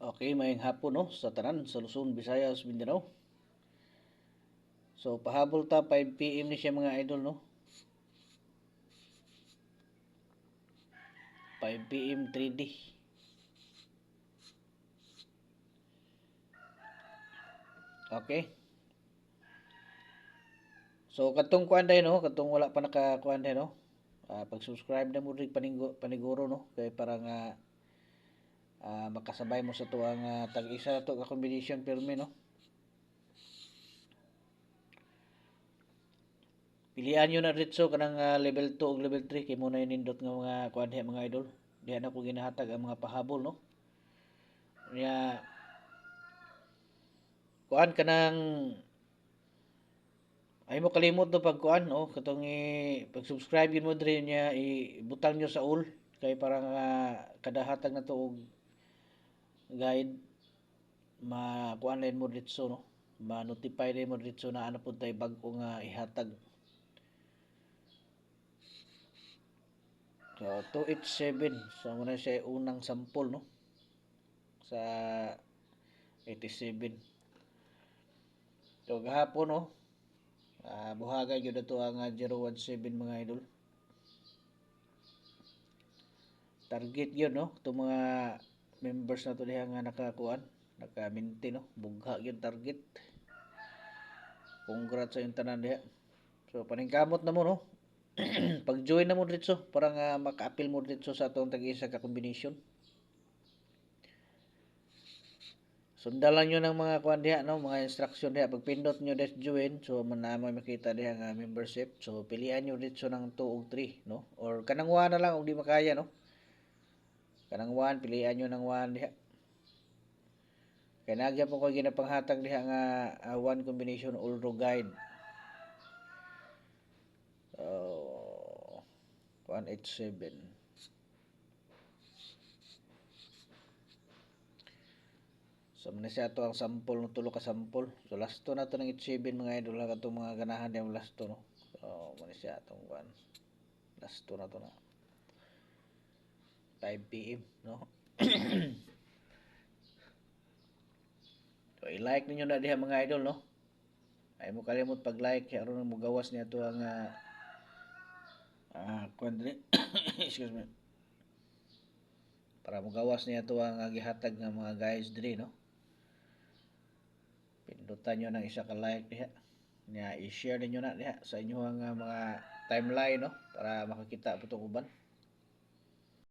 Okay, mayang hapon no sa tanan sa Luzon, Visayas, Mindanao. So pahabol ta 5 PM ni siya mga idol no. 5 PM 3D. Okay. So katong kuan day no, katong wala pa nakakuan day no. Pag-subscribe na mo rig paniguro no kay para nga makasabay mo sa tuang tag-isa na to ka combination filme no. Pilian nyo na ritso kanang level 2 ug level 3 kay mo na nindot nga mga kuan diha mga idol. Diha na ko ginahatag ang mga pahabol no. Nya kuan kanang ay mo kalimot no pagkuan no katong pag-subscribe yun mo diri niya ibutang nyo sa all kay para nga kada hatag na to og guide makuan rin mo dito no ma-notify rin mo dito na ano pud tay bag-o nga ihatag. So 287 so muna siya unang sample no sa 87. So gahapon no buhaga gyud ato ang 017 mga idol. Target yun no itong mga members na to diha nga nakakuan nakaminti no bugha yun target. Congrats sa yung tanan diha. So paningkamot na mo no. Pag-join na mo dito para nga maka-appeal mo dito sa atong tag-isa ka combination. Sundan lang nyo ng mga kuan diha no, mga instruction diha. Pag pindot nyo this join, so manamo makita diha nga membership. So pilian nyo dito ng 2 ug 3 no. Or kanang 1 na lang ug di makaya no. Kanang 1 pilian nyo ng 1 diha. Kaya nagyan po ko ginapanghatag diha nga 1 combination ulro guide. 187. So muna siya ito ang sample no tulo ka sample. So last to na to ng 87 mga idol ha katong mga ganahan diya last to no. So muna siya atong one. Last to na to na. 5 PM no. So i-like ninyo na diha mga idol no. Ay mo kalimot pag-like kaya aron mo gawas niya to ang kuan excuse me. Para mo gawas niya to ang gihatag ng mga guys diri no. Pindutan nyo ng isa ka like diha. Nya i-share ninyo na diha sa inyong mga timeline no para makakita po itong uban.